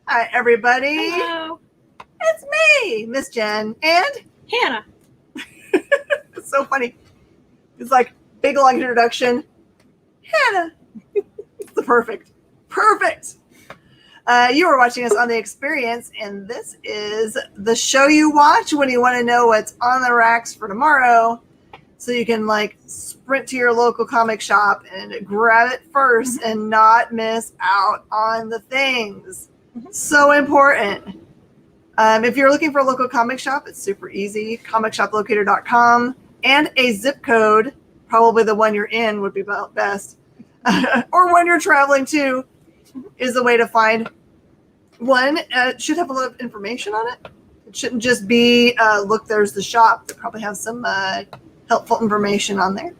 Hi, everybody. Hello. It's me, Miss Jen, and Hanna. it's so funny. It's like big long introduction. Hanna. It's the perfect. You are watching us on The Experience, and this is the show you watch when you want to know what's on the racks for tomorrow, so you can like sprint to your local comic shop and grab it first and not miss out on the things. So important. If you're looking for a local comic shop, it's super easy. ComicShopLocator.com and a zip code, probably the one you're in would be best, or one you're traveling to, is the way to find one. It should have a lot of information on it. It shouldn't just be, look, there's the shop. They probably have some helpful information on there.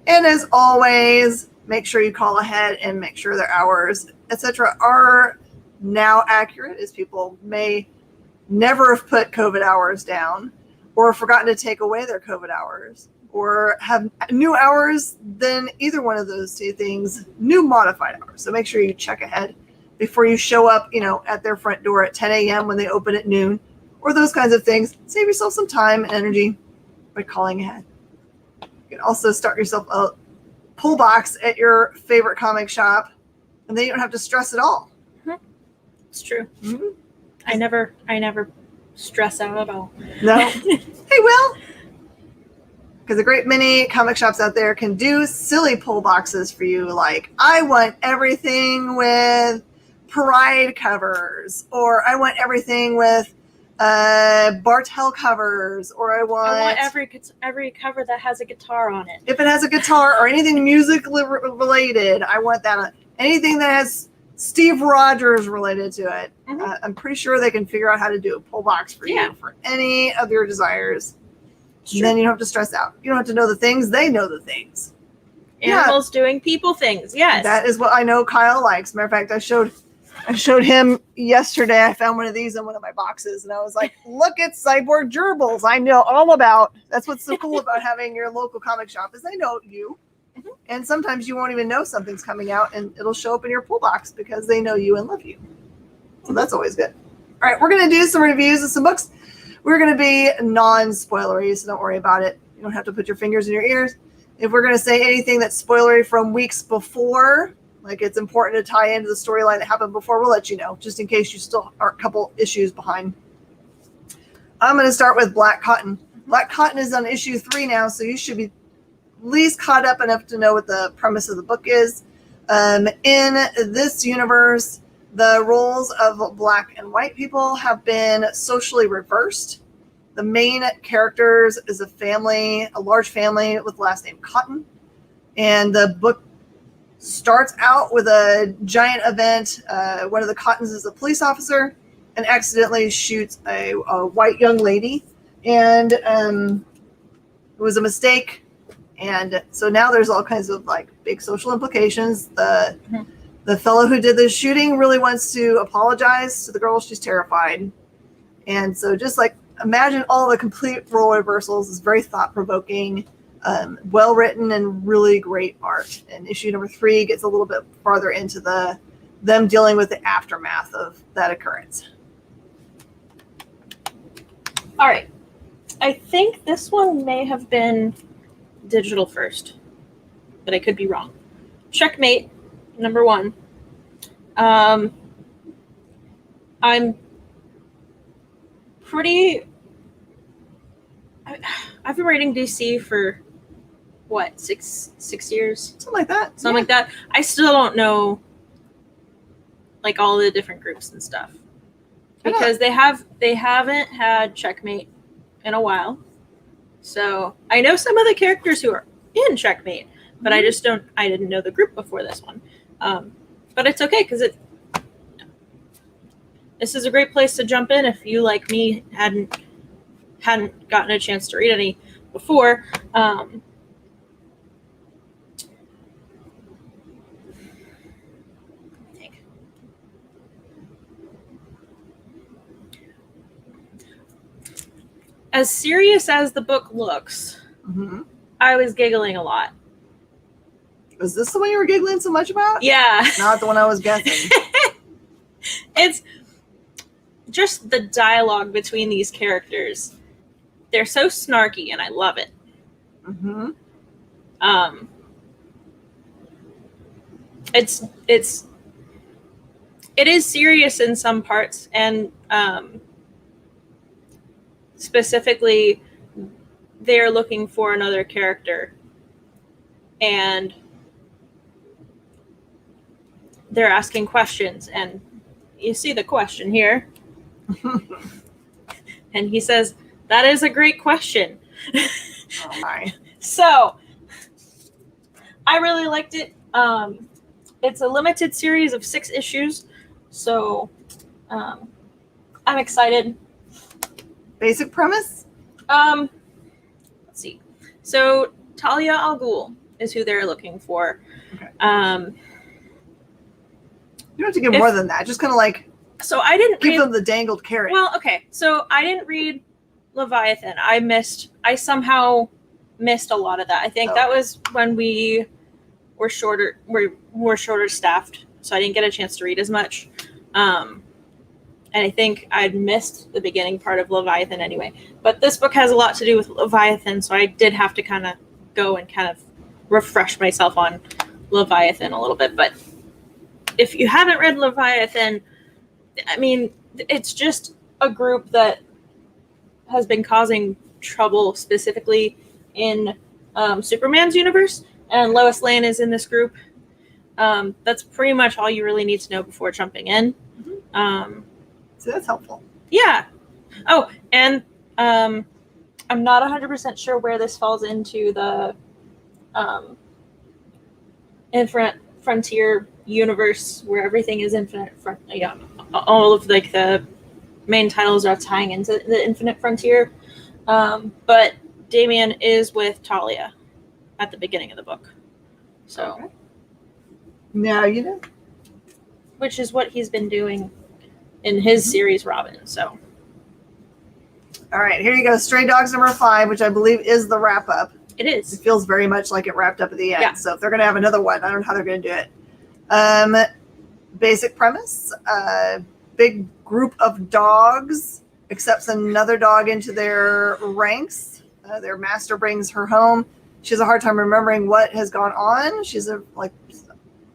And as always, make sure you call ahead and make sure their hours, etc., are now accurate, as people may never have put COVID hours down or forgotten to take away their COVID hours or have new hours than either one of those two things, new modified hours. So make sure you check ahead before you show up, at their front door at 10 a.m. when they open at noon or those kinds of things. Save yourself some time and energy by calling ahead. You can also start yourself a pull box at your favorite comic shop, and then you don't have to stress at all. It's true. I never stress out at all. No. Hey, Will. Because a great many comic shops out there can do silly pull boxes for you. Like, I want everything with Pride covers, or I want everything with Bartel covers, or I want every cover that has a guitar on it. If it has a guitar or anything musically related, I want that on. Anything that has Steve Rogers related to it. I'm pretty sure they can figure out how to do a pull box for you for any of your desires. And then you don't have to stress out. You don't have to know the things. They know the things. Animals doing people things. Yes. That is what I know Kyle likes. Matter of fact, I showed him yesterday. I found one of these in one of my boxes, and I was like, look at cyborg gerbils. I know all about. That's what's so cool about having your local comic shop is they know you. And sometimes you won't even know something's coming out, and it'll show up in your pull box because they know you and love you. So that's always good. All right, we're going to do some reviews of some books. We're going to be non-spoilery, so don't worry about it. You don't have to put your fingers in your ears. If we're going to say anything that's spoilery from weeks before, like it's important to tie into the storyline that happened before, we'll let you know, just in case you still are a couple issues behind. I'm going to start with Black Cotton. Black Cotton is on issue 3 now, so you should be at least caught up enough to know what the premise of the book is. In this universe, the roles of black and white people have been socially reversed. The main characters is a large family with the last name Cotton. And the book starts out with a giant event. One of the Cottons is a police officer and accidentally shoots a white young lady. And it was a mistake. And so now there's all kinds of like big social implications. The fellow who did the shooting really wants to apologize to the girl. She's terrified. And so just like imagine all the complete role reversals. It's very thought-provoking, well written, and really great art. And issue number 3 gets a little bit farther into them dealing with the aftermath of that occurrence. All right. I think this one may have been digital first, but I could be wrong. Checkmate, number 1. I've been writing DC for what, six years? Something like that. Something like that. I still don't know like all the different groups and stuff. Because they haven't had Checkmate in a while. So I know some of the characters who are in Checkmate, but I didn't know the group before this one. But it's okay because this is a great place to jump in if you, like me, hadn't gotten a chance to read any before. As serious as the book looks, I was giggling a lot. Was this the one you were giggling so much about? Yeah. Not the one I was guessing. just the dialogue between these characters. They're so snarky, and I love it. Mm-hmm. It is serious in some parts, and specifically, they're looking for another character, and they're asking questions, and you see the question here. And he says, "That is a great question." Oh my. So, I really liked it. It's a limited series of 6 issues, so I'm excited. Basic premise? Let's see. So, Talia al Ghul is who they're looking for. Okay. Um, You don't have to give more than that. Just kind of like so I didn't give read. them the dangled carrot. Well, okay. So I didn't read Leviathan. I somehow missed a lot of that. I think that was when we were shorter. We're shorter staffed, so I didn't get a chance to read as much. And I think I'd missed the beginning part of Leviathan anyway. But this book has a lot to do with Leviathan, so I did have to kind of go and kind of refresh myself on Leviathan a little bit. But if you haven't read Leviathan, I mean, it's just a group that has been causing trouble specifically in Superman's universe, and Lois Lane is in this group. That's pretty much all you really need to know before jumping in. So that's helpful. Yeah. Oh, and I'm not 100% sure where this falls into the Infinite Frontier universe, where everything is infinite. All of like the main titles are tying into the Infinite Frontier. But Damian is with Talia at the beginning of the book. So, Okay. Now you know. which is what he's been doing in his series Robin. So, All right, here you go. Stray Dogs number 5, which I believe is the wrap up. it It is. feels very much like it wrapped up at the end. Yeah. So if they're going to have another one, I don't know how they're going to do it. Basic premise: big group of dogs accepts another dog into their ranks. Their master brings her home. She has a hard time remembering what has gone on.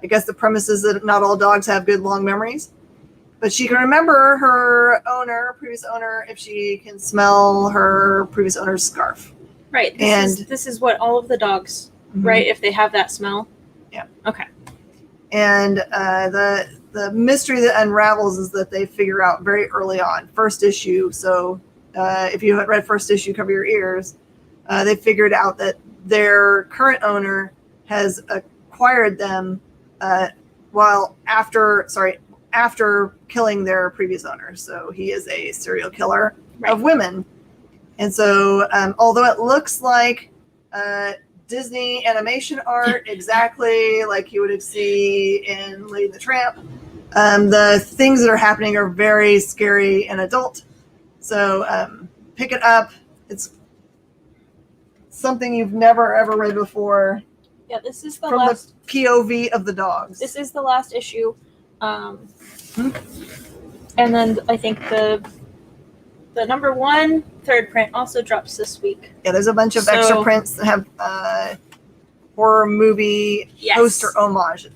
I guess the premise is that not all dogs have good long memories, but she can remember her previous owner, if she can smell her previous owner's scarf. Right. And- This is what all of the dogs, Mhm. right? If they have that smell. Yeah. Okay. And the mystery that unravels is that they figure out very early on, first issue. So if you had read first issue, cover your ears. They figured out that their current owner has acquired them after killing their previous owner. So he is a serial killer of women. And so although it looks like Disney animation art, exactly like you would see in Lady and the Tramp, the things that are happening are very scary and adult. So pick it up. It's something you've never ever read before. Yeah, this is the From last. the POV of the dogs. This is the last issue, and then I think the number 1 third print also drops this week. Yeah, there's a bunch of extra prints that have horror movie poster homage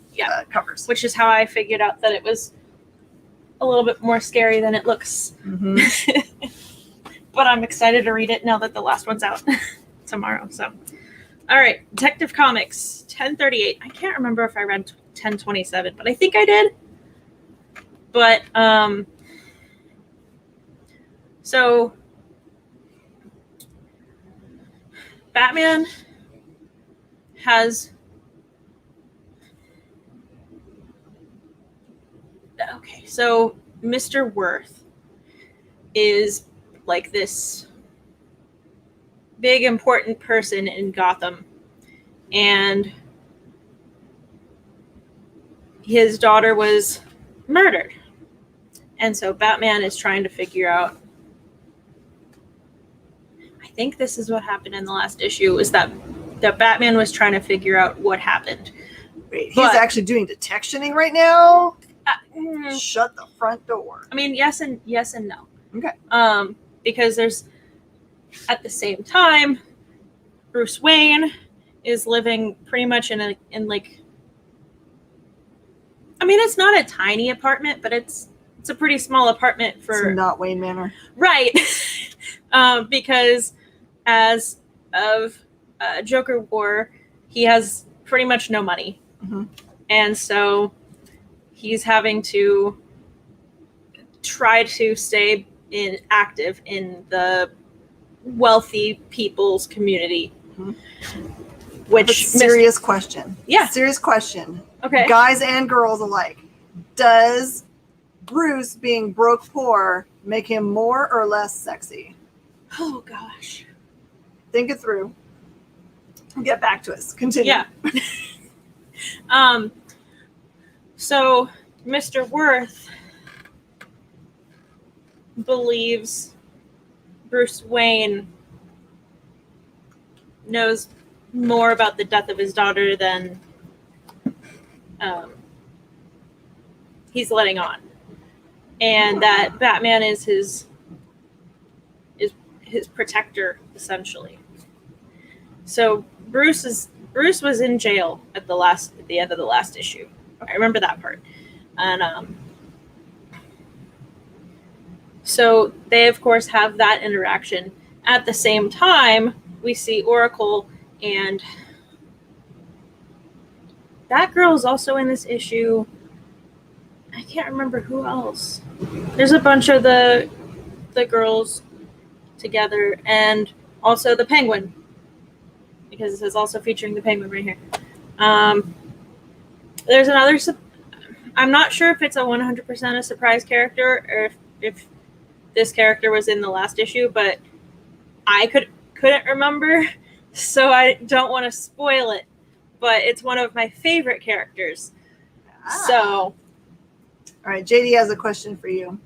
covers. Which is how I figured out that it was a little bit more scary than it looks. Mm-hmm. But I'm excited to read it now that the last one's out tomorrow. So, all right, Detective Comics 1038. I can't remember if I read 1027, but I think I did. But so Batman has so Mr. Worth is like this big important person in Gotham, and his daughter was murdered. And so Batman is trying to figure out, I think this is what happened in the last issue, is that Batman was trying to figure out what happened. He's actually doing detectioning right now. Shut the front door. I mean, yes and no. Okay. Because there's, at the same time, Bruce Wayne is living pretty much in like, I mean, it's not a tiny apartment, but it's a pretty small apartment for It's not Wayne Manor. right. Because as of Joker War, he has pretty much no money, and so he's having to try to stay active in the wealthy people's community. Which serious question. Yeah. Serious question. Okay. Guys and girls alike. Does Bruce being broke poor make him more or less sexy? Oh gosh. Think it through. Get back to us. Continue. Yeah. So Mr. Worth believes Bruce Wayne knows more about the death of his daughter than he's letting on, and that Batman is his protector, essentially. So Bruce was in jail at the end of the last issue. I remember that part. And so they of course have that interaction. At the same time, we see Oracle, and that girl is also in this issue. I can't remember who else. There's a bunch of the girls together, and also the Penguin, because it says also featuring the Penguin right here. There's another. I'm not sure if it's a 100% a surprise character, or if this character was in the last issue, but I couldn't remember, so I don't want to spoil it. But it's one of my favorite characters. So, all right, JD has a question for you.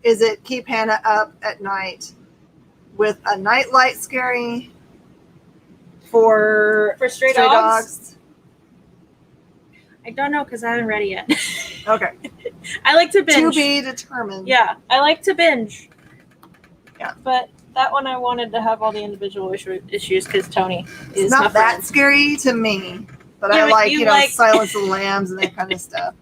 Is it keep Hanna up at night with a nightlight scary for Stray Dogs? I don't know, because I haven't read it yet. Okay. I like to binge. To be determined. Yeah, I like to binge. Yeah. But that one I wanted to have all the individual issues because Tony is It's not my that friend. scary to me, but Yeah, I but like, you know, like- Silence of the Lambs and that kind of stuff.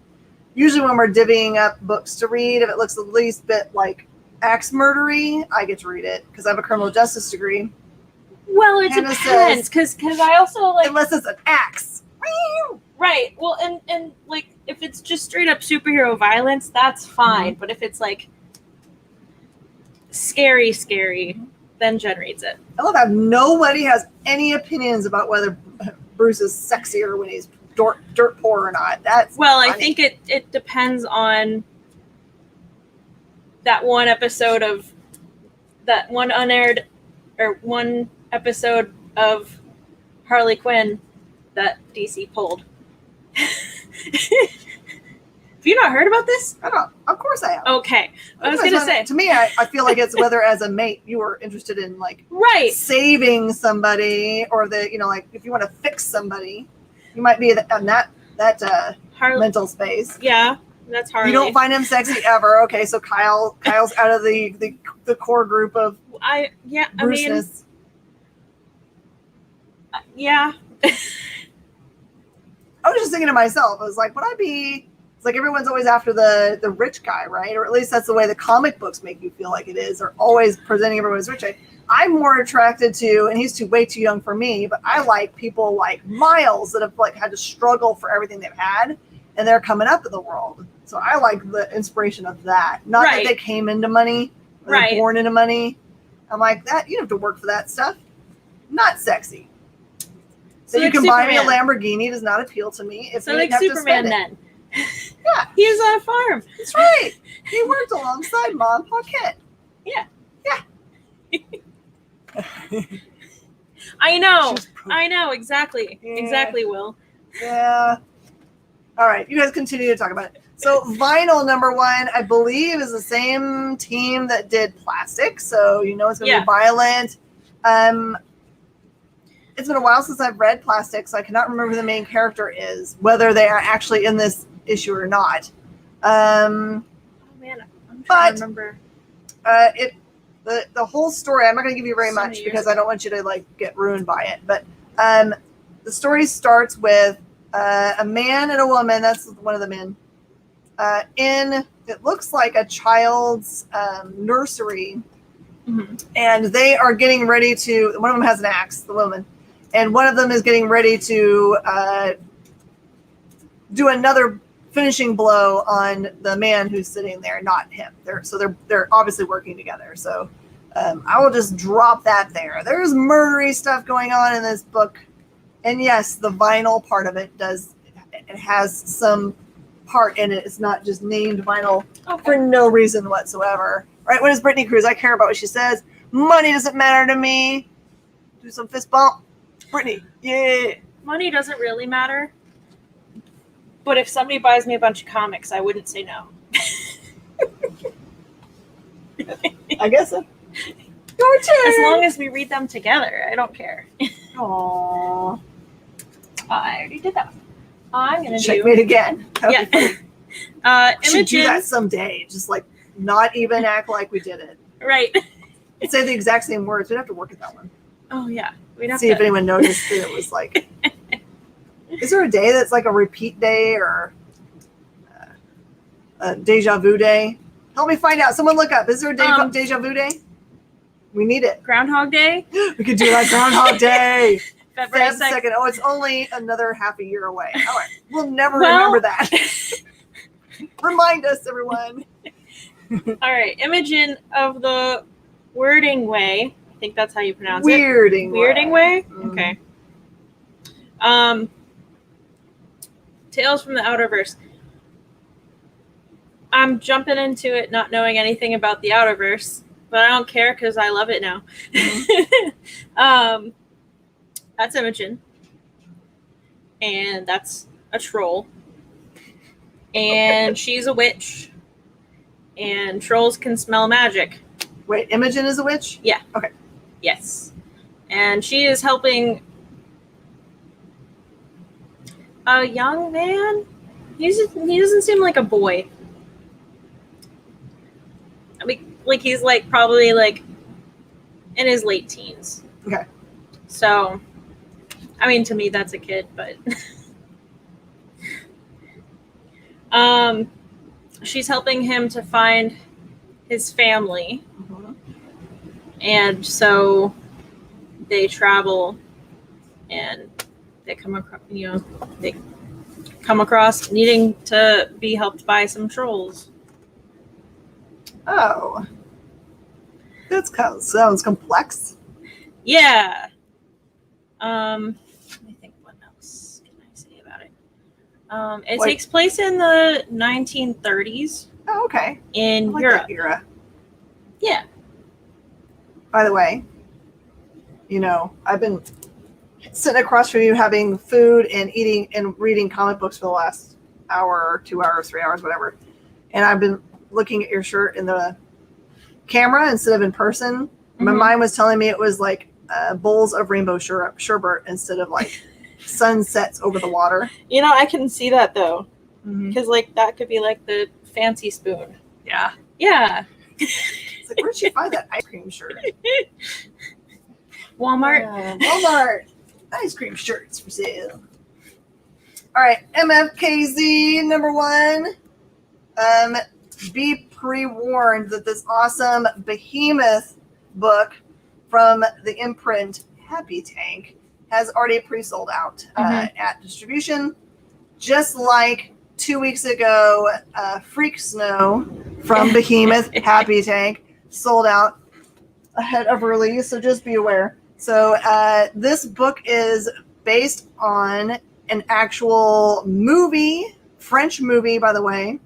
Usually when we're divvying up books to read, if it looks the least bit like axe murdery, I get to read it because I have a criminal justice degree. Well, it Hanna depends, because I also like... Unless it's an axe. Right, well, and like, if it's just straight up superhero violence, that's fine, but if it's like scary, then Jen reads it. I love how nobody has any opinions about whether Bruce is sexier when he's dirt poor or not. That's well, funny. I think it depends on that one episode of that one unaired or one episode of Harley Quinn that DC pulled. Have you not heard about this? I don't. Of course I have. Okay, I was gonna say. To me, I feel like it's whether as a mate you are interested in like Right. saving somebody, or like if you want to fix somebody, you might be on that mental space. Yeah, that's Harley. You don't find him sexy ever. Okay, so Kyle's out of the core group of Bruceness. Yeah. I was just thinking to myself, I was like, would I be? It's like everyone's always after the rich guy, right? Or at least that's the way the comic books make you feel like it is. They're always presenting everyone as rich. I'm more attracted to, and he's way too young for me, but I like people like Miles that have like had to struggle for everything they've had, and they're coming up in the world. So I like the inspiration of that. Not that they came into money, or they're born into money. I'm like, that you don't have to work for that stuff. Not sexy. So you can buy me a Lamborghini does not appeal to me. If so you like have Superman to spend then. Yeah. He was on a farm. That's right. He worked alongside Mom Paquette. Yeah. Yeah. I know, exactly. Yeah. Exactly, Will. Yeah. All right, you guys continue to talk about it. So Vinyl #1, I believe, is the same team that did Plastic, so it's going to be violent. It's been a while since I've read Plastic, so I cannot remember who the main character is, whether they are actually in this issue or not. Oh man, I'm trying to remember. The whole story, I'm not going to give you very So much many years because I ago. don't want you to like get ruined by it. But the story starts with a man and a woman. That's one of the men in it looks like a child's nursery, and they are getting ready to. One of them has an axe, the woman, and one of them is getting ready to do another finishing blow on the man who's sitting there, not him. They're obviously working together. So I will just drop that there. There's murdery stuff going on in this book, and yes, the vinyl part of it has some part in it. It's not just named vinyl for no reason whatsoever. Right? What is Brittany Cruz? I care about what she says. Money doesn't matter to me. Do some fist bump. Brittany, yeah. Money doesn't really matter. But if somebody buys me a bunch of comics, I wouldn't say no. I guess so. As long as we read them together, I don't care. Aww. I already did that. I'm gonna Checkmate again. Yeah. We should do Imogen. that someday. Just like not even act like we did it. Right. Say the exact same words. We'd have to work at that one. Oh yeah. We'd have See if anyone noticed that it was like. Is there a day that's like a repeat day or a deja vu day? Help me find out. Someone look up. Is there a deja vu day? We need it. Groundhog Day? We could do that Groundhog Day. February Feb 2nd. Oh, it's only another half a year away. All right. We'll never Well- remember that. Remind us, everyone. All right. Imogen of the Wording Way. I think that's how you pronounce Weirding it. Weirding Way? Mm. Okay. Tales from the Outerverse. I'm jumping into it not knowing anything about the Outerverse, but I don't care because I love it now. That's Imogen. And that's a troll. And she's a witch. And trolls can smell magic. Wait, Imogen is a witch? Yeah. Okay. Yes. And she is helping a young man. He doesn't seem like a boy. I mean, like he's like probably like in his late teens. Okay. So, I mean, to me that's a kid, but she's helping him to find his family. Mm-hmm. And so they travel and they come across needing to be helped by some trolls. Oh. Sounds complex. Yeah. Let me think what else can I say about it. It takes place in the 1930s Oh, okay. in I like Europe. that era. Yeah. By the way, I've been sitting across from you having food and eating and reading comic books for the last hour, 2 hours, 3 hours, whatever. And I've been looking at your shirt in the camera instead of in person. My mind was telling me it was like bowls of rainbow sherbet instead of like sunsets over the water. I can see that though. Mm-hmm. Because like that could be like the fancy spoon. Yeah. Yeah. It's like, where'd you find that ice cream shirt? Walmart. Walmart. Ice cream shirts for sale. All right, MFKZ #1. Be pre-warned that this awesome behemoth book from the imprint Happy Tank has already pre-sold out at distribution. Just like 2 weeks ago, Freak Snow from Behemoth Happy Tank sold out ahead of release, so just be aware. So this book is based on an actual movie, French movie, by the way,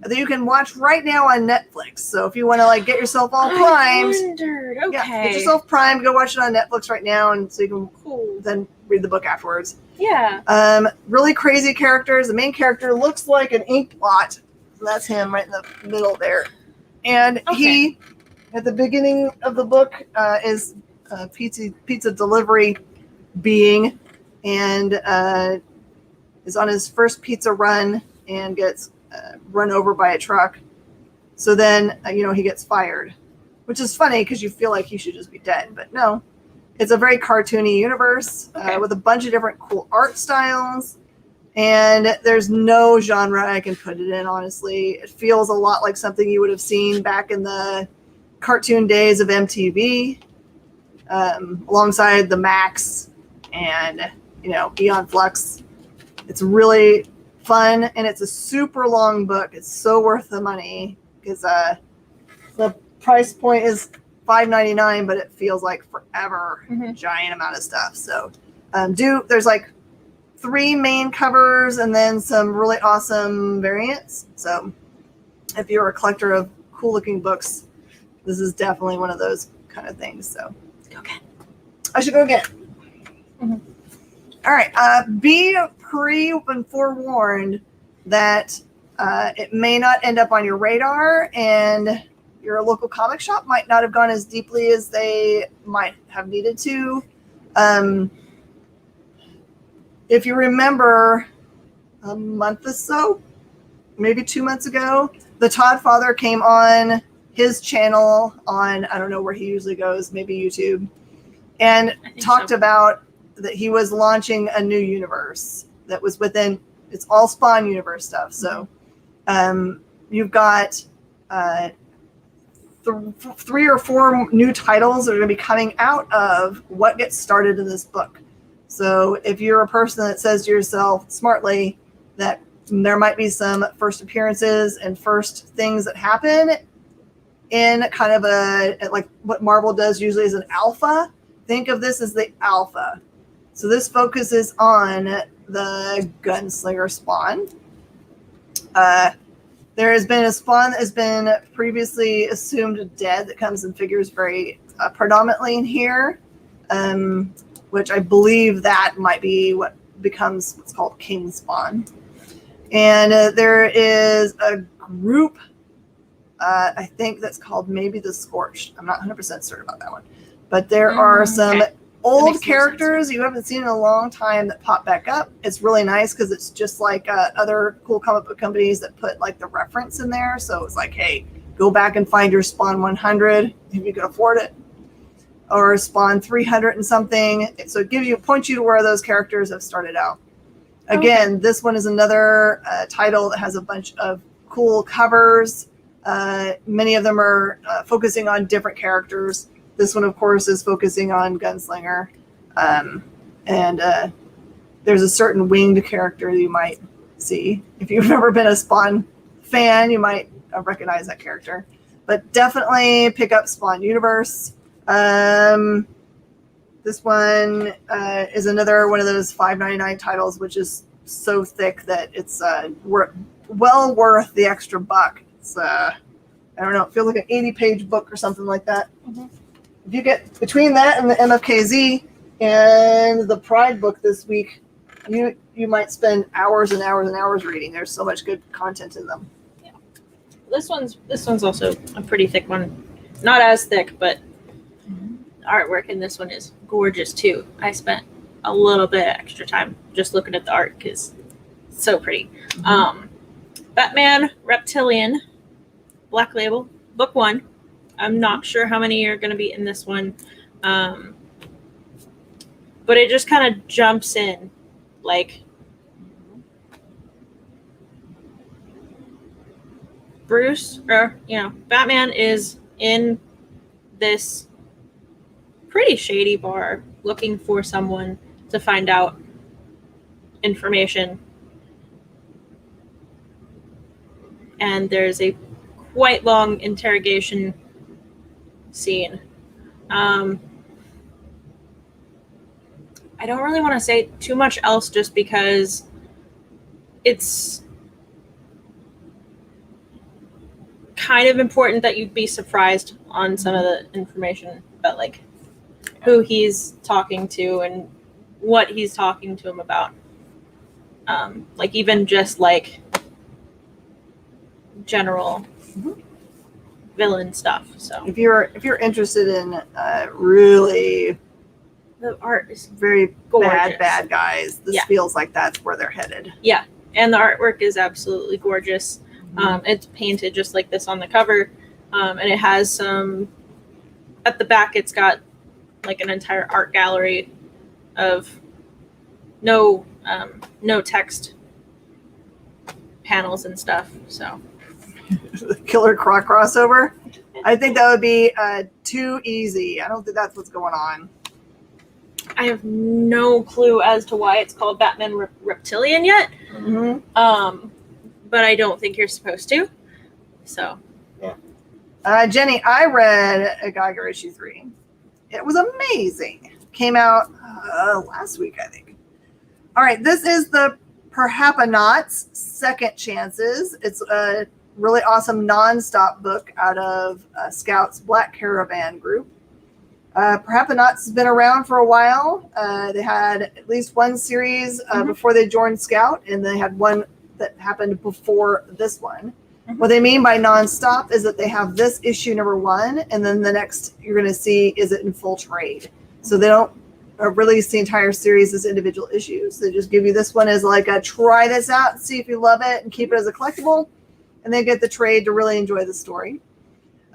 that you can watch right now on Netflix. So if you want to like get yourself all primed, wondered. Okay. yeah, get yourself primed, go watch it on Netflix right now, and so you can then read the book afterwards. Yeah. Really crazy characters. The main character looks like an ink blot. That's him right in the middle there. And he, at the beginning of the book, is a pizza delivery being, and is on his first pizza run and gets run over by a truck. So then, he gets fired, which is funny because you feel like he should just be dead. But no, it's a very cartoony universe with a bunch of different cool art styles. And there's no genre I can put it in, honestly. It feels a lot like something you would have seen back in the cartoon days of MTV, alongside the Max and, Eon Flux. It's really fun, and it's a super long book. It's so worth the money because the price point is $5.99, but it feels like forever. Giant amount of stuff. So there's like 3 main covers and then some really awesome variants. So if you're a collector of cool looking books, this is definitely one of those kind of things. So go again. I should go again. All right. Be forewarned that it may not end up on your radar, and your local comic shop might not have gone as deeply as they might have needed to. If you remember a month or so, maybe 2 months ago, the Todd Father came on his channel on, I don't know where he usually goes, maybe YouTube, and talked about that he was launching a new universe that was within, it's all Spawn universe stuff. So you've got 3 or 4 new titles that are going to be coming out of what gets started in this book. So if you're a person that says to yourself smartly that there might be some first appearances and first things that happen in kind of like what Marvel does usually is an alpha, think of this as the alpha. So this focuses on the gunslinger spawn. There has been a spawn that has been previously assumed dead that comes in figures very predominantly in here, which I believe that might be what becomes what's called King Spawn. And there is a group, I think that's called maybe the Scorched. I'm not 100% certain about that one. But there are some old characters you haven't seen in a long time that pop back up. It's really nice because it's just like other cool comic book companies that put like the reference in there. So it's like, hey, go back and find your Spawn 100 if you can afford it, or Spawn 300 and something. So it points you to where those characters have started out. Again, this one is another title that has a bunch of cool covers. Many of them are focusing on different characters. This one, of course, is focusing on Gunslinger. And there's a certain winged character you might see. If you've ever been a Spawn fan, you might recognize that character. But definitely pick up Spawn Universe. This one is another one of those $5.99 titles, which is so thick that it's well worth the extra buck. It's, I don't know, it feels like an 80-page book or something like that. If you get between that and the MFKZ and the Pride book this week, you might spend hours and hours and hours reading. There's so much good content in them. Yeah, this one's also a pretty thick one. Not as thick, but the artwork in this one is gorgeous too. I spent a little bit extra time just looking at the art because it's so pretty. Batman Reptilian, Black Label, book 1. I'm not sure how many are going to be in this one, but it just kind of jumps in, like Batman is in this pretty shady bar looking for someone to find out information, and there's a quite long interrogation scene. I don't really want to say too much else just because it's kind of important that you'd be surprised on some of the information about like who he's talking to and what he's talking to him about. Like even just like general villain stuff. So if you're interested in really the art is very gorgeous. bad guys, this feels like that's where they're headed. Yeah, and the artwork is absolutely gorgeous. It's painted just like this on the cover, and it has some. At the back, it's got like an entire art gallery of no text panels and stuff. So, Killer Croc crossover. I think that would be too easy. I don't think that's what's going on. I have no clue as to why it's called Batman Reptilian yet. But I don't think you're supposed to. So. Jenny, I read a Geiger issue 3. It was amazing. Came out last week, I think. All right, this is the Perhapanauts Second Chances. It's a really awesome non-stop book out of Scout's Black Caravan group. Perhapanauts has been around for a while. They had at least one series before they joined Scout, and they had one that happened before this one. What they mean by non-stop is that they have this issue number 1, and then the next you're going to see is it in full trade. So they don't release the entire series as individual issues. They just give you this one as like a try this out and see if you love it and keep it as a collectible, and then get the trade to really enjoy the story.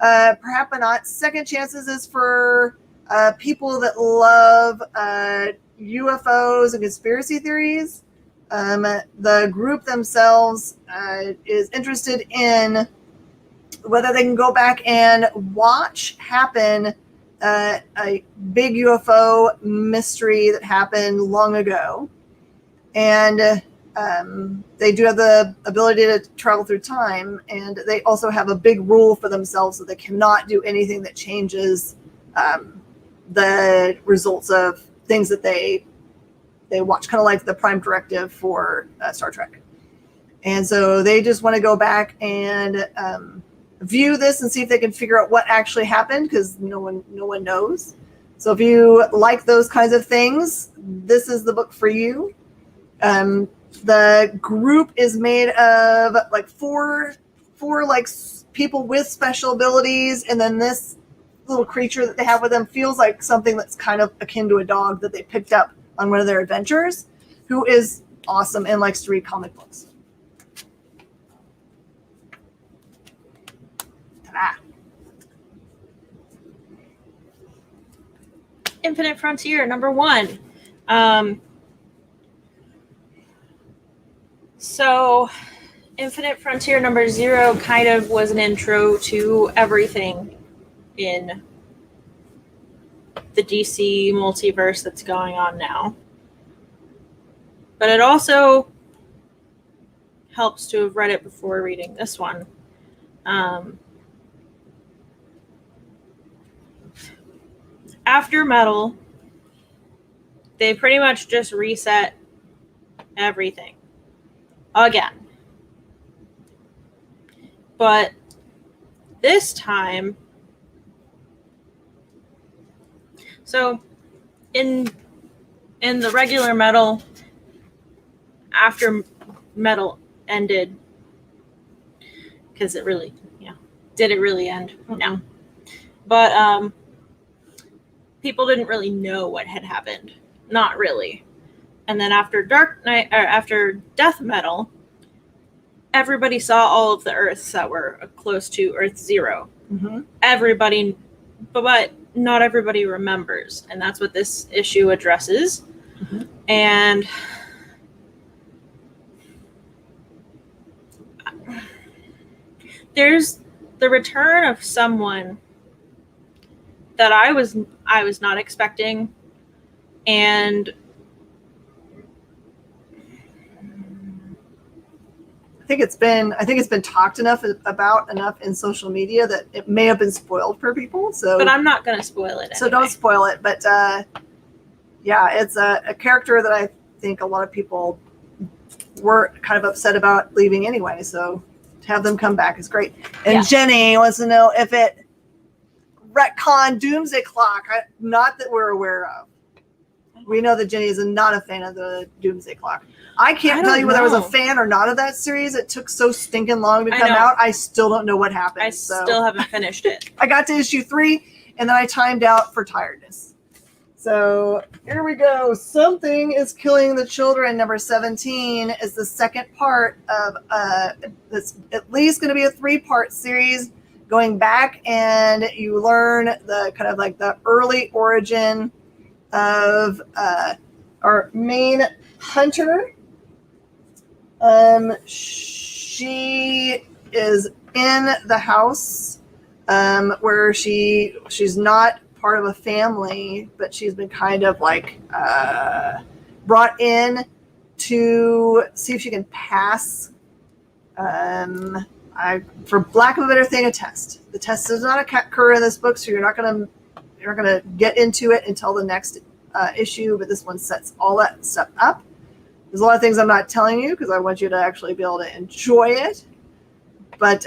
Perhapanauts Second Chances is for people that love UFOs and conspiracy theories. The group themselves is interested in whether they can go back and watch happen a big UFO mystery that happened long ago. And they do have the ability to travel through time, and they also have a big rule for themselves that they cannot do anything that changes the results of things that they watch, kind of like the Prime Directive for Star Trek. And so they just want to go back and view this and see if they can figure out what actually happened, because no one knows. So if you like those kinds of things, this is the book for you. The group is made of like four like people with special abilities, and then this little creature that they have with them feels like something that's kind of akin to a dog that they picked up on one of their adventures, who is awesome and likes to read comic books. Ta-da. Infinite Frontier, number 1. So Infinite Frontier number 0 kind of was an intro to everything in the DC multiverse that's going on now. But it also helps to have read it before reading this one. After Metal, they pretty much just reset everything again. But this time, so in the regular Metal, after Metal ended, because it really, did it really end? No. But people didn't really know what had happened. Not really. And then after after Death Metal, everybody saw all of the Earths that were close to Earth 0. Mm-hmm. Everybody, but not everybody remembers, and that's what this issue addresses. Mm-hmm. And there's the return of someone that I was not expecting, and I think it's been talked enough in social media that it may have been spoiled for people. So, but I'm not going to spoil it. So anyway. Don't spoil it. But it's a character that I think a lot of people were kind of upset about leaving anyway. So to have them come back is great. And Jenny wants to know if it retcon Doomsday Clock. Not that we're aware of. We know that Jenny is not a fan of the Doomsday Clock. I can't tell you whether I was a fan or not of that series. It took so stinking long to come out. I still don't know what happened. Still haven't finished it. I got to issue 3, and then I timed out for tiredness. So here we go. Something is killing the children. Number 17 is the second part of this. At least going to be a 3-part series. Going back and you learn the kind of like the early origin of our main hunter. She is in the house where she's not part of a family, but she's been kind of like brought in to see if she can pass, for lack of a better thing, a test. The test does not occur in this book, so you're not gonna get into it until the next issue. But this one sets all that stuff up. There's a lot of things I'm not telling you because I want you to actually be able to enjoy it. But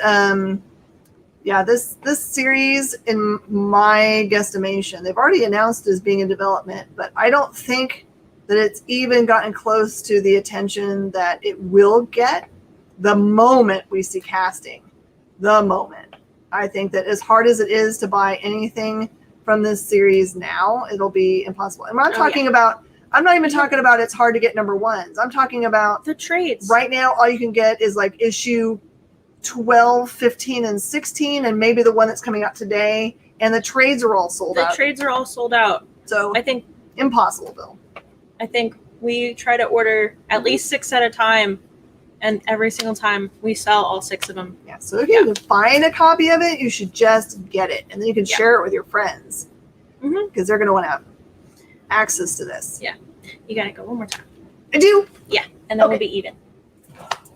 yeah, this series, in my guesstimation, they've already announced as being in development, but I don't think that it's even gotten close to the attention that it will get the moment we see casting. The moment. I think that as hard as it is to buy anything from this series now, it'll be impossible. And I'm talking about, I'm not even talking about it's hard to get number ones. I'm talking about the trades. Right now, all you can get is like issue 12, 15, and 16, and maybe the one that's coming out today. And the trades are all sold out. The trades are all sold out. So I think impossible, Bill. I think we try to order at least 6 at a time, and every single time we sell all 6 of them. Yeah. So if you can find a copy of it, you should just get it, and then you can share it with your friends because they're going to want to have access to this. Yeah. You gotta go one more time. I do. Yeah, and then we'll be even.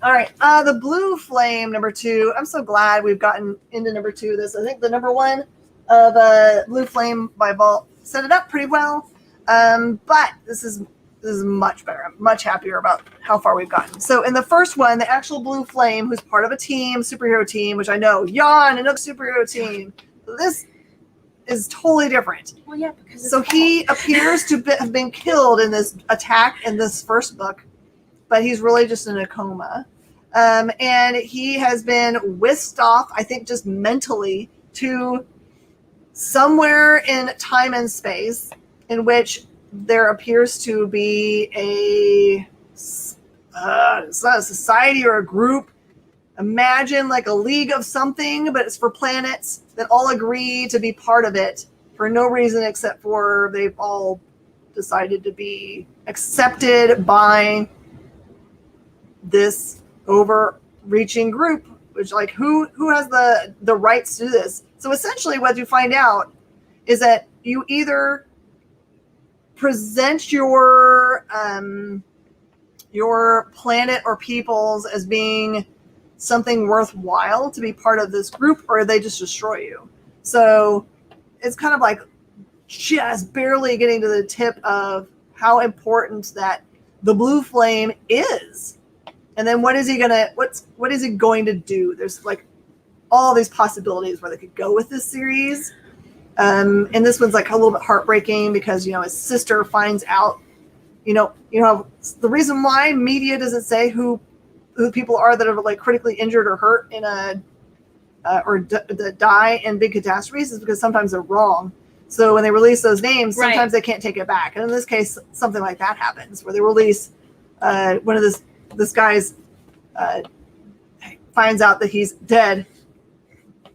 All right. The Blue Flame, number 2. I'm so glad we've gotten into number 2 of this. I think the number 1 of Blue Flame by Vault set it up pretty well. But this is much better. I'm much happier about how far we've gotten. So in the first one, the actual Blue Flame, who's part of a team, superhero team, which I know, yawn, another superhero team. This is totally different. Well, yeah, because so he appears to have been killed in this attack in this first book, but he's really just in a coma. And he has been whisked off, I think just mentally, to somewhere in time and space in which there appears to be it's not a society or a group. Imagine like a league of something, but it's for planets that all agree to be part of it for no reason except for they've all decided to be accepted by this overreaching group, which like who has the rights to do this. So essentially what you find out is that you either present your planet or peoples as being something worthwhile to be part of this group, or they just destroy you. So it's kind of like just barely getting to the tip of how important that the Blue Flame is. And then what is he going to do? There's like all these possibilities where they could go with this series. And this one's like a little bit heartbreaking because, his sister finds out, the reason why media doesn't say who people are that are like critically injured or hurt in that die in big catastrophes is because sometimes they're wrong. So when they release those names, sometimes they can't take it back. And in this case, something like that happens where they release one of this guy's finds out that he's dead,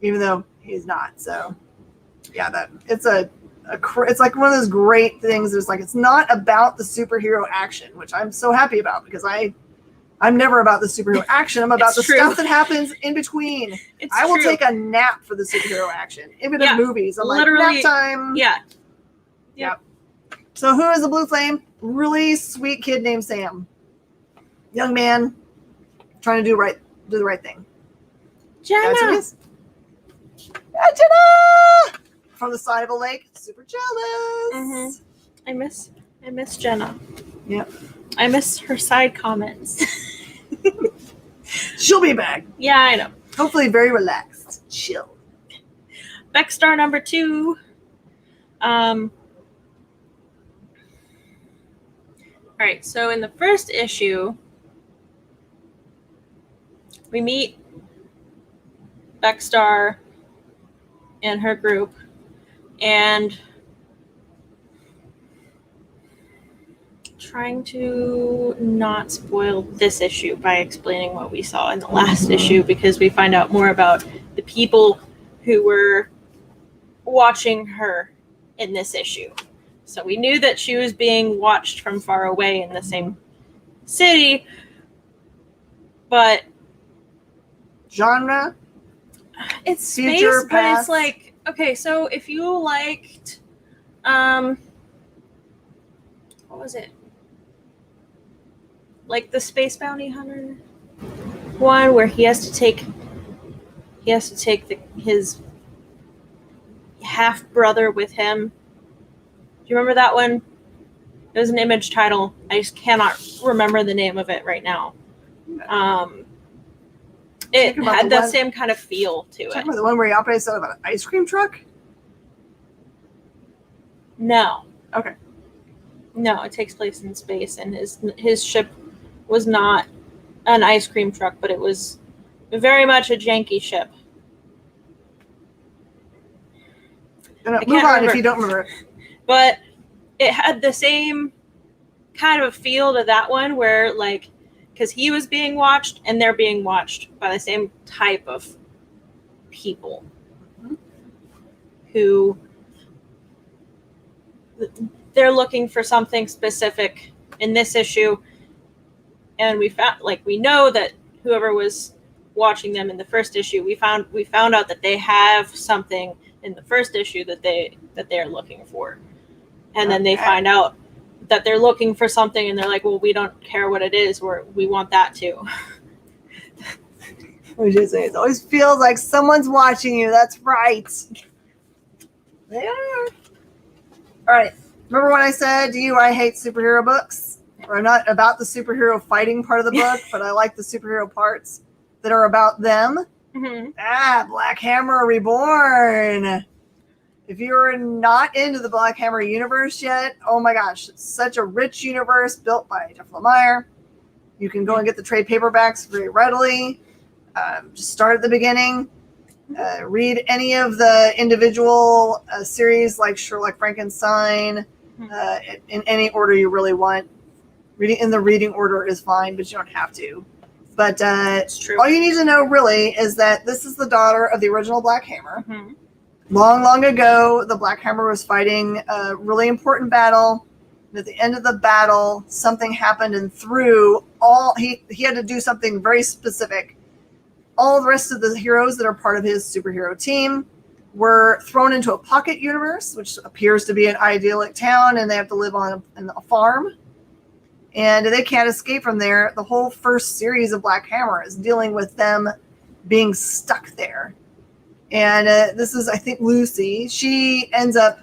even though he's not. So yeah, it's like one of those great things. There's like, it's not about the superhero action, which I'm so happy about because I'm never about the superhero action. I'm about the stuff that happens in between. I will take a nap for the superhero action, even in movies. I'm literally, like, nap time. Yeah. Yep. So who is the Blue Flame? Really sweet kid named Sam. Young man trying to do the right thing. Jenna. That's who it is. Yeah, Jenna! From the side of a lake. Super jealous. Mm-hmm. I miss Jenna. Yep. I miss her side comments. She'll be back. Yeah, I know. Hopefully very relaxed. Chill. Beckstar number 2. All right, so in the first issue, we meet Beckstar and her group, and trying to not spoil this issue by explaining what we saw in the last issue, because we find out more about the people who were watching her in this issue. So we knew that she was being watched from far away in the same city, but genre, it's space, future, but past. it's like, okay, so if you liked what was it? Like the Space Bounty Hunter one where he has to take his half brother with him. Do you remember that one? It was an Image title. I just cannot remember the name of it right now. It had that same kind of feel to it. The one where he operates out of an ice cream truck? No. Okay. No, it takes place in space, and his ship was not an ice cream truck, but it was very much a janky ship. Move on remember. If you don't remember. But it had the same kind of feel to that one where, like, because he was being watched and they're being watched by the same type of people who they're looking for something specific in this issue. And we know that whoever was watching them in the first issue, we found out that they have something in the first issue that they're looking for. And then they find out that they're looking for something and they're like, well, we don't care what it is, we want that too. It always feels like someone's watching you. That's right. They are. All right. Remember when I said to you I hate superhero books? Or not about the superhero fighting part of the book, but I like the superhero parts that are about them. Mm-hmm. Black Hammer Reborn. If you're not into the Black Hammer universe yet, oh my gosh, it's such a rich universe built by Jeff Lemire. You can go and get the trade paperbacks very readily. Just start at the beginning. Read any of the individual series like Sherlock Frankenstein in any order you really want. Reading in the reading order is fine, but you don't have to. But it's true. All you need to know really is that this is the daughter of the original Black Hammer. Mm-hmm. Long, long ago, the Black Hammer was fighting a really important battle. And at the end of the battle, something happened, and through all, he had to do something very specific. All the rest of the heroes that are part of his superhero team were thrown into a pocket universe, which appears to be an idyllic town, and they have to live on a farm. And they can't escape from there. The whole first series of Black Hammer is dealing with them being stuck there. And this is, I think, Lucy. She ends up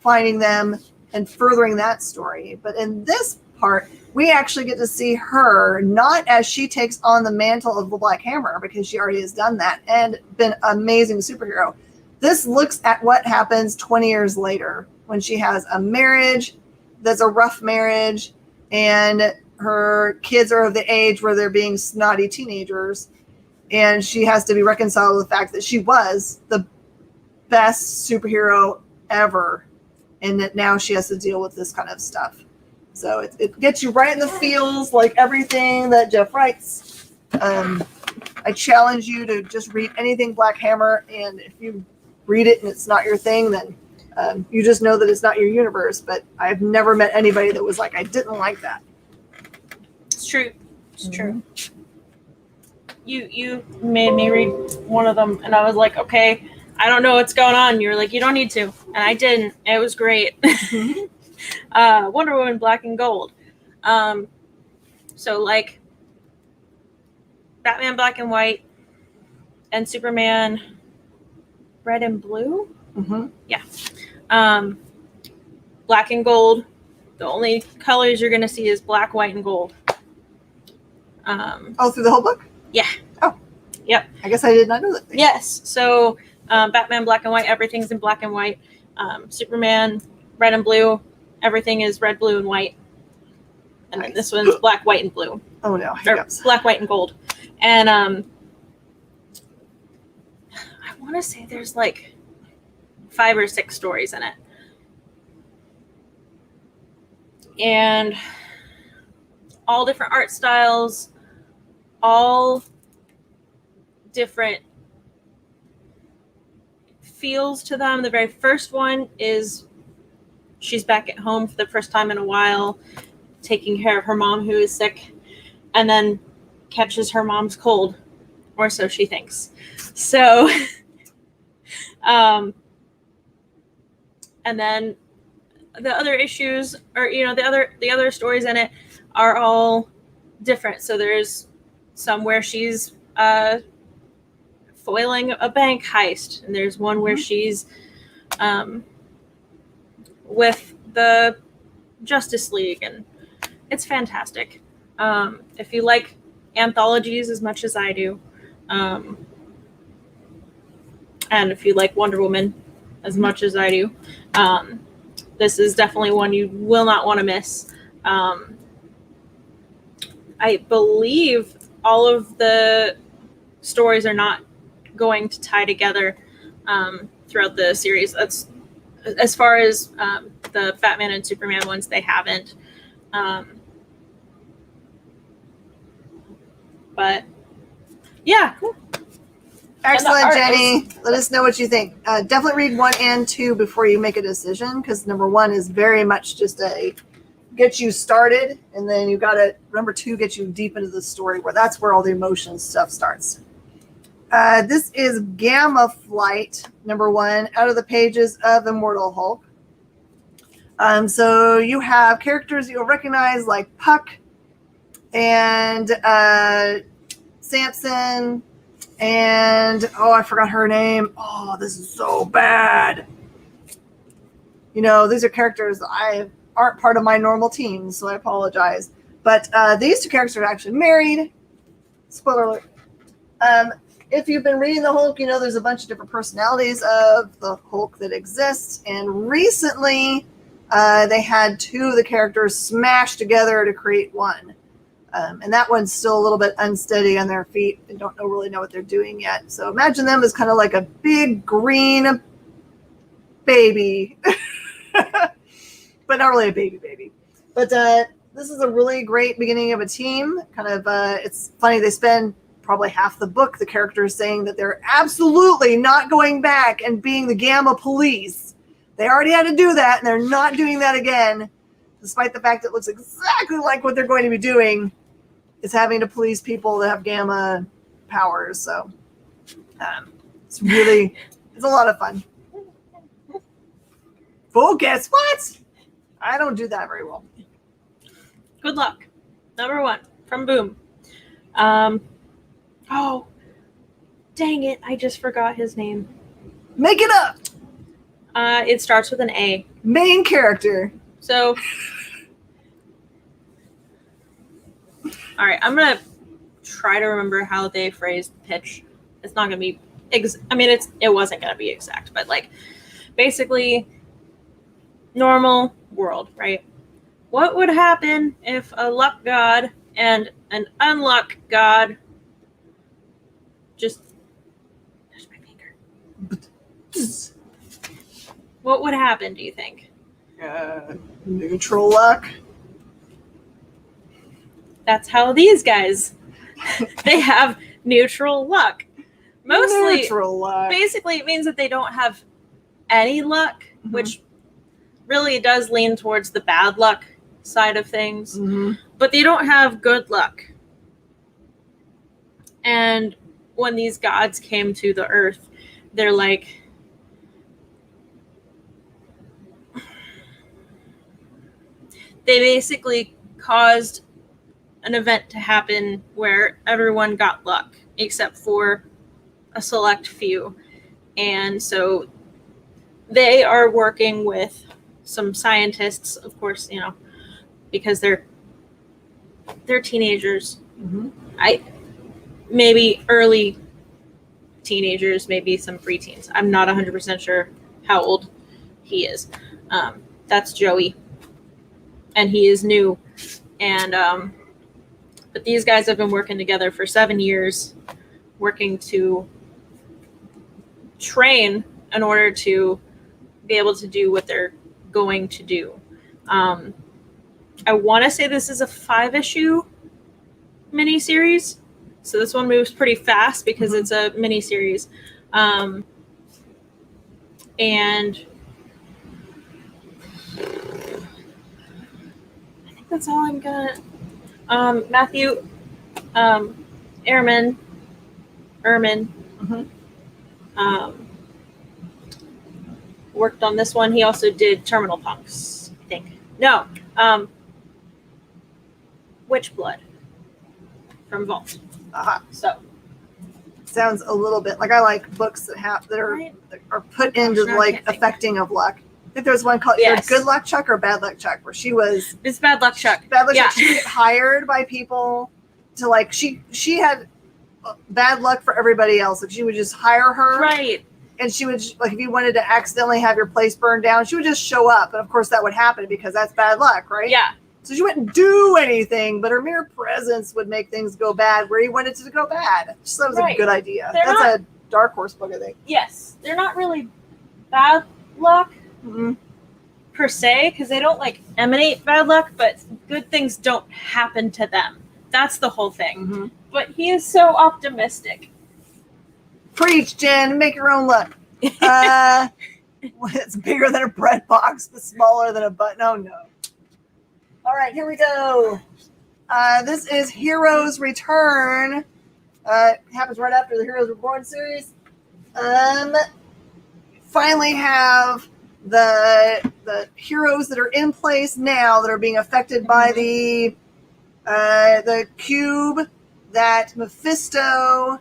finding them and furthering that story. But in this part, we actually get to see her, not as she takes on the mantle of the Black Hammer, because she already has done that and been an amazing superhero. This looks at what happens 20 years later when she has a marriage that's a rough marriage, and her kids are of the age where they're being snotty teenagers, and she has to be reconciled with the fact that she was the best superhero ever, and that now she has to deal with this kind of stuff. So it gets you right in the feels, like everything that Jeff writes. I challenge you to just read anything Black Hammer, and if you read it and it's not your thing, then you just know that it's not your universe. But I've never met anybody that was like, I didn't like that. It's true. It's true. You made me read one of them, and I was like, okay, I don't know what's going on. You were like, you don't need to. And I didn't. It was great. Wonder Woman Black and Gold. So like Batman Black and White and Superman Red and Blue? Mm-hmm. Yeah. Black and Gold. The only colors you're going to see is black, white, and gold. Through the whole book? Yeah. Oh. Yep. I guess I did not know that. Yes. So Batman Black and White, everything's in black and white. Superman Red and Blue, everything is red, blue, and white. And then this one's black, white, and blue. Oh no, hiccups. Black, white, and gold. And I want to say there's like 5 or 6 stories in it. And all different art styles, all different feels to them. The very first one is she's back at home for the first time in a while, taking care of her mom who is sick, and then catches her mom's cold, or so she thinks. So, and then the other issues, or the other stories in it are all different. So there's some where she's foiling a bank heist, and there's one where she's with the Justice League, and it's fantastic. If you like anthologies as much as I do, and if you like Wonder Woman as much as I do, this is definitely one you will not want to miss. I believe all of the stories are not going to tie together throughout the series. That's as far as the Batman and Superman ones, they haven't. But yeah. Excellent, Jenny. Let us know what you think. Definitely read 1 and 2 before you make a decision, because number 1 is very much just a get you started, and then you got to number 2 get you deep into the story, where that's where all the emotion stuff starts. This is Gamma Flight number 1 out of the pages of Immortal Hulk. So you have characters you'll recognize like Puck and Samson and I forgot her name. Oh, this is so bad. These are characters that aren't part of my normal team, so I apologize. But these 2 characters are actually married. Spoiler alert. If you've been reading the Hulk, there's a bunch of different personalities of the Hulk that exist. And recently, they had 2 of the characters smashed together to create one. And that one's still a little bit unsteady on their feet and don't really know what they're doing yet. So imagine them as kind of like a big green baby. But not really a baby. But this is a really great beginning of a team. It's funny, they spend probably half the book, the characters saying that they're absolutely not going back and being the Gamma police. They already had to do that, and they're not doing that again, despite the fact it looks exactly like what they're going to be doing is having to police people that have Gamma powers. So it's a lot of fun. Focus, what? I don't do that very well. Good luck. Number 1 from Boom. Oh, dang it. I just forgot his name. Make it up. It starts with an A. Main character. So, all right, I'm going to try to remember how they phrased the pitch. It's not going to be, it wasn't going to be exact, but basically normal world, right? What would happen if a luck god and an unluck god just touch my finger? What would happen, do you think? Neutral luck. That's how these guys, they have neutral luck. Mostly, neutral luck. Basically, it means that they don't have any luck, which really does lean towards the bad luck side of things. But they don't have good luck. And when these gods came to the earth, they're like, they basically caused an event to happen where everyone got luck except for a select few. And so they are working with some scientists, of course, because they're teenagers. Maybe early teenagers, maybe some preteens. I'm not 100% sure how old he is. That's Joey. And he is new. And but these guys have been working together for 7 years, working to train in order to be able to do what they're going to do. I want to say this is a 5-issue miniseries. So this one moves pretty fast because it's a miniseries. And I think that's all I'm gonna. Matthew Ehrman. Worked on this one. He also did Terminal Punks, I think. No, Witchblood from Vault. So sounds a little bit like I like books that are put into like affecting of luck. I think there's one called either Good Luck Chuck or Bad Luck Chuck, where she was. It's Bad Luck Chuck. Bad Luck Chuck. She would get hired by people to like she had bad luck for everybody else. Like she would just hire her, right? And she would like if you wanted to accidentally have your place burned down, she would just show up, and of course that would happen because that's bad luck, right? Yeah. So she wouldn't do anything, but her mere presence would make things go bad where you wanted it to go bad. So that was a good idea. That's a Dark Horse book, I think. Yes, they're not really bad luck per se, because they don't like emanate bad luck, but good things don't happen to them. That's the whole thing. But he is so optimistic. Preach, Jen. Make your own luck. It's bigger than a bread box, but smaller than a button. Oh, no. All right, here we go. This is Heroes Return. It happens right after the Heroes Reborn series. Finally have the heroes that are in place now that are being affected by the cube that Mephisto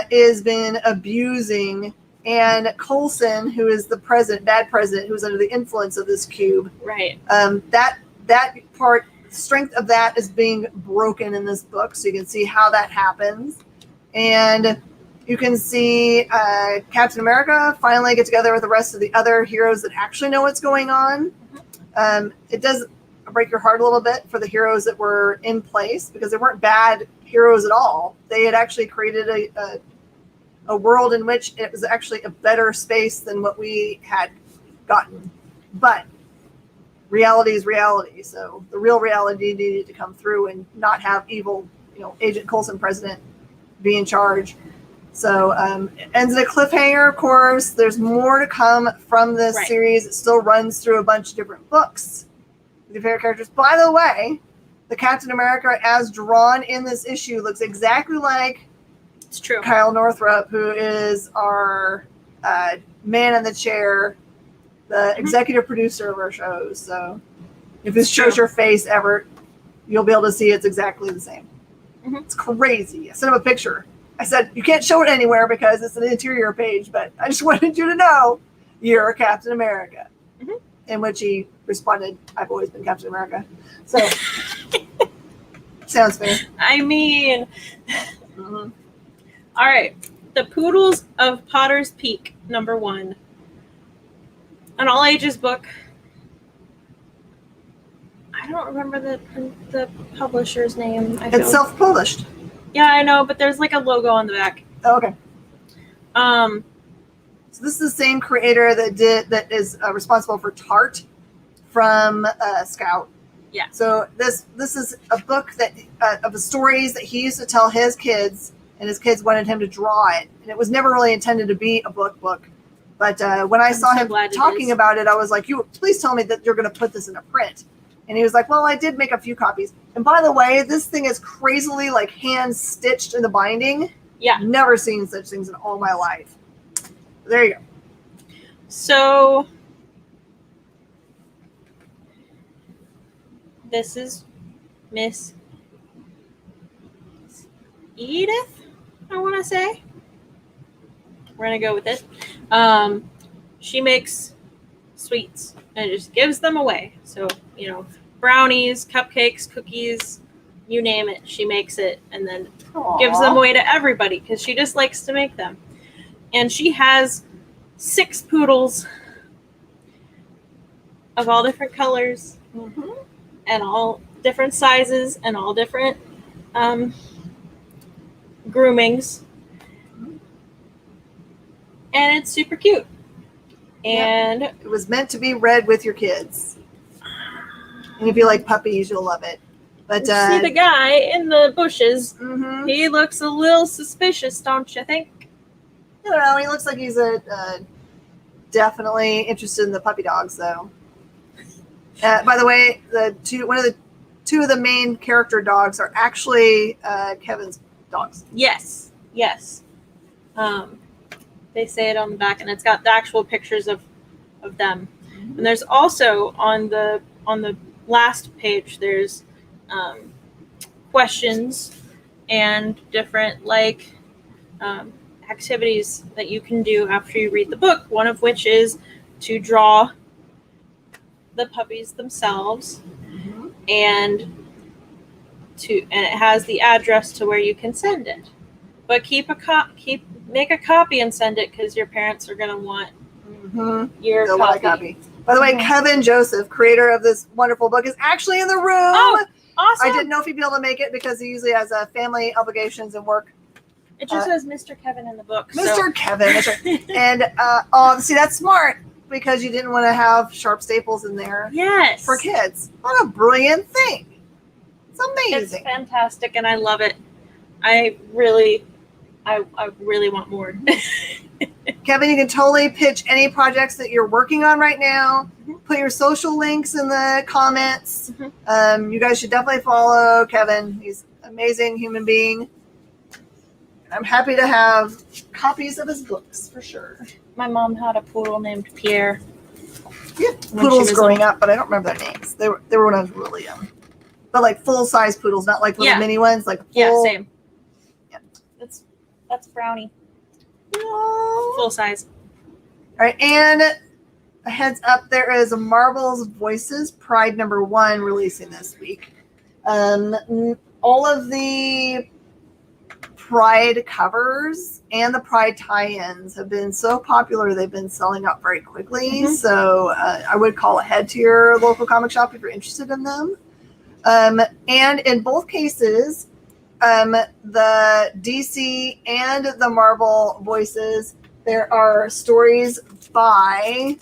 is been abusing, and Coulson, who is the bad president, who's under the influence of this cube. Right. That part, strength of that is being broken in this book, so you can see how that happens. And you can see Captain America finally get together with the rest of the other heroes that actually know what's going on. It does break your heart a little bit for the heroes that were in place, because they weren't bad heroes at all. They had actually created a world in which it was actually a better space than what we had gotten. But reality is reality, so the real reality needed to come through and not have evil, Agent Coulson, president, be in charge. So it ends in a cliffhanger, of course. There's more to come from this series. It still runs through a bunch of different books with your favorite characters. By the way, the Captain America as drawn in this issue looks exactly like Kyle Northrup, who is our man in the chair, the executive producer of our shows. So if this shows your face ever, you'll be able to see it's exactly the same. It's crazy. I sent him a picture. I said, you can't show it anywhere because it's an interior page, but I just wanted you to know you're Captain America. In which he responded, I've always been Captain America. So, sounds fair. I mean, all right. The Poodles of Potter's Peak, #1. An all ages book. I don't remember the publisher's name. It's self-published. Yeah, I know, but there's like a logo on the back. Oh, okay. So this is the same creator that is responsible for Tart from Scout. Yeah. So this is a book that of the stories that he used to tell his kids, and his kids wanted him to draw it, and it was never really intended to be a book. But when I saw him talking about it, I was like, "You please tell me that you're going to put this in a print." And he was like, "Well, I did make a few copies." And by the way, this thing is crazily like hand stitched in the binding. Yeah. Never seen such things in all my life. There you go. So this is Miss Edith, I want to say. We're going to go with it. She makes sweets and just gives them away. So, brownies, cupcakes, cookies, you name it. She makes it and then gives them away to everybody because she just likes to make them. And she has 6 poodles of all different colors and all different sizes and all different groomings. And it's super cute. And it was meant to be read with your kids. And if you like puppies, you'll love it. But see the guy in the bushes. Mm-hmm. He looks a little suspicious, don't you think? I don't know. He looks like he's definitely interested in the puppy dogs, though. By the way, two of the main character dogs are actually Kevin's dogs. Yes. They say it on the back, and it's got the actual pictures of them. Mm-hmm. And there's also on the last page, there's questions and different activities that you can do after you read the book. One of which is to draw the puppies themselves, mm-hmm. and it has the address to where you can send it. But make a copy and send it, because your parents are gonna want mm-hmm. your copy. By the way, Kevin Joseph, creator of this wonderful book, is actually in the room. Oh, awesome! I didn't know if he'd be able to make it because he usually has family obligations and work. It just says Mr. Kevin in the book. Mr. Kevin, that's right. And see, that's smart, because you didn't want to have sharp staples in there. Yes. For kids. What a brilliant thing. It's amazing. It's fantastic, and I love it. I really want more. Kevin, you can totally pitch any projects that you're working on right now. Mm-hmm. Put your social links in the comments. Mm-hmm. You guys should definitely follow Kevin. He's an amazing human being. I'm happy to have copies of his books, for sure. My mom had a poodle named Pierre. Yeah, poodles growing up, but I don't remember their names. They were when I was really young. But like full-size poodles, not like little mini ones. Like same. Yeah. That's Brownie. Aww. Full size. All right, and a heads up, there is a Marvel's Voices Pride #1 releasing this week. All of the Pride covers and the Pride tie-ins have been so popular, they've been selling out very quickly. Mm-hmm. So I would call ahead to your local comic shop if you're interested in them. And in both cases, the DC and the Marvel Voices, there are stories by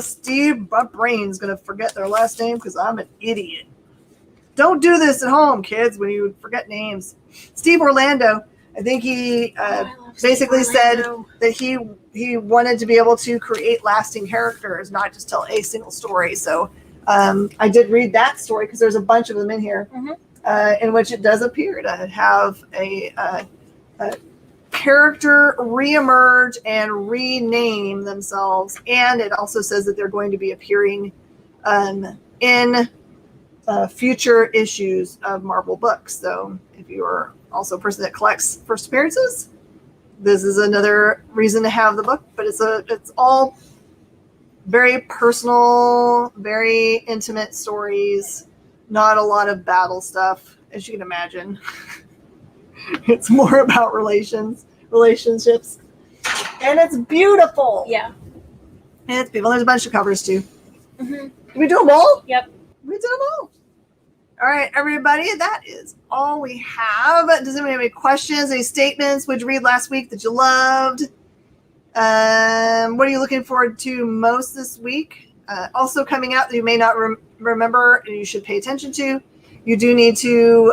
Steve. My brain's gonna forget their last name because I'm an idiot. Don't do this at home, kids, when you forget names. Steve Orlando. I think he basically said that he wanted to be able to create lasting characters, not just tell a single story. So I did read that story because there's a bunch of them in here, mm-hmm. In which it does appear to have a character reemerge and rename themselves. And it also says that they're going to be appearing in future issues of Marvel books. So if you're also a person that collects first appearances, this is another reason to have the book. But it's all very personal, very intimate stories, not a lot of battle stuff, as you can imagine. It's more about relationships, and it's beautiful. Yeah, and it's beautiful. There's a bunch of covers too. Mm-hmm. Did we do them all? Yep, we did them all. All right, everybody, that is all we have. Does anyone have any questions, any statements? What'd you read last week that you loved? What are you looking forward to most this week? Also coming out that you may not remember and you should pay attention to. You do need to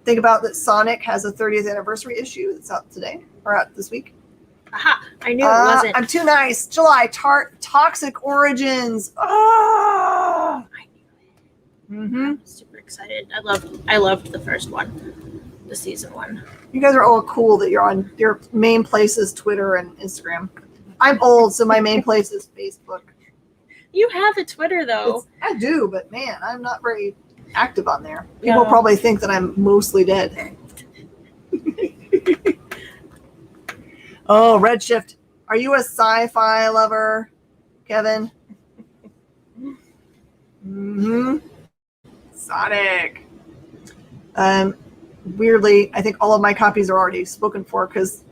think about that Sonic has a 30th anniversary issue that's out today or out this week. Aha! I knew it wasn't. I'm too nice. July, Toxic Origins. Oh! I knew it. Mm-hmm. I'm super excited. I loved the first one, the season 1. You guys are all cool that you're on your main places, Twitter and Instagram. I'm old, so my main place is Facebook. You have a Twitter, though. I do, but man, I'm not very active on there. People probably think that I'm mostly dead. Oh, Redshift. Are you a sci-fi lover, Kevin? Mm-hmm. Sonic. Weirdly, I think all of my copies are already spoken for because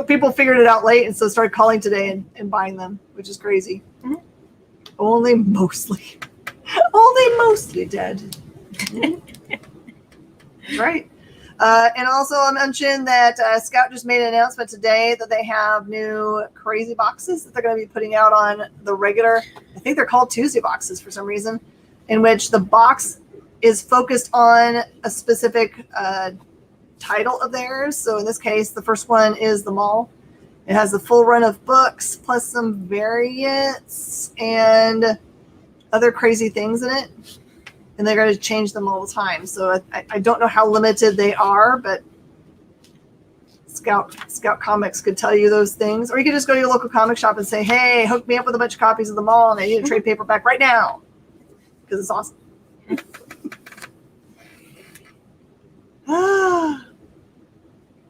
people figured it out late and so started calling today and buying them, which is crazy. Mm-hmm. Only mostly dead. Right. And also I mentioned that Scout just made an announcement today that they have new crazy boxes that they're going to be putting out on the regular. I think they're called Tuesday boxes for some reason. in which the box is focused on a specific title of theirs. So in this case, the first one is The Mall. It has the full run of books plus some variants and other crazy things in it. And they're going to change them all the time. So I don't know how limited they are, but Scout Comics could tell you those things. Or you could just go to your local comic shop and say, hey, hook me up with a bunch of copies of The Mall and I need a trade paperback right now. Because it's awesome.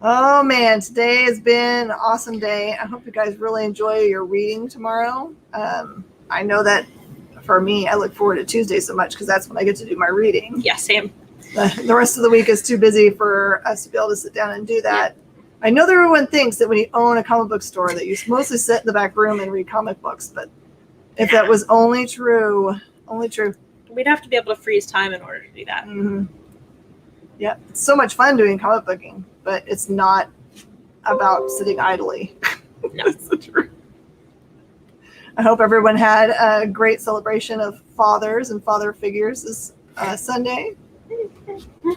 Oh man, today has been an awesome day. I hope you guys really enjoy your reading tomorrow. I know that for me, I look forward to Tuesday so much because that's when I get to do my reading. Yeah, same. The rest of the week is too busy for us to be able to sit down and do that. I know that everyone thinks that when you own a comic book store that you mostly sit in the back room and read comic books, but if that was only true. We'd have to be able to freeze time in order to do that. Mm-hmm. Yeah, it's so much fun doing comic booking, but it's not about sitting idly. No. That's so true. I hope everyone had a great celebration of fathers and father figures this Sunday.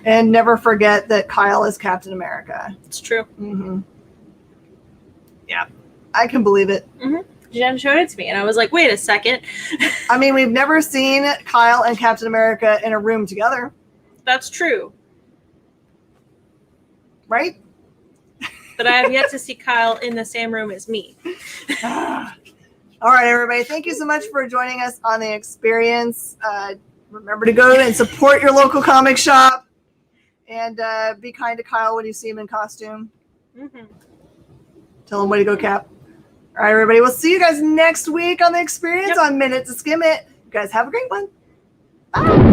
And never forget that Kyle is Captain America. It's true. Mm-hmm. Yeah, I can believe it. Mm-hmm. Jen showed it to me, and I was like, wait a second. I mean, we've never seen Kyle and Captain America in a room together. That's true. Right? But I have yet to see Kyle in the same room as me. All right, everybody. Thank you so much for joining us on the experience. Remember to go and support your local comic shop and be kind to Kyle when you see him in costume. Mm-hmm. Tell him way to go, Cap. All right, everybody. We'll see you guys next week on the experience on Minute to Skim It. You guys have a great one. Bye.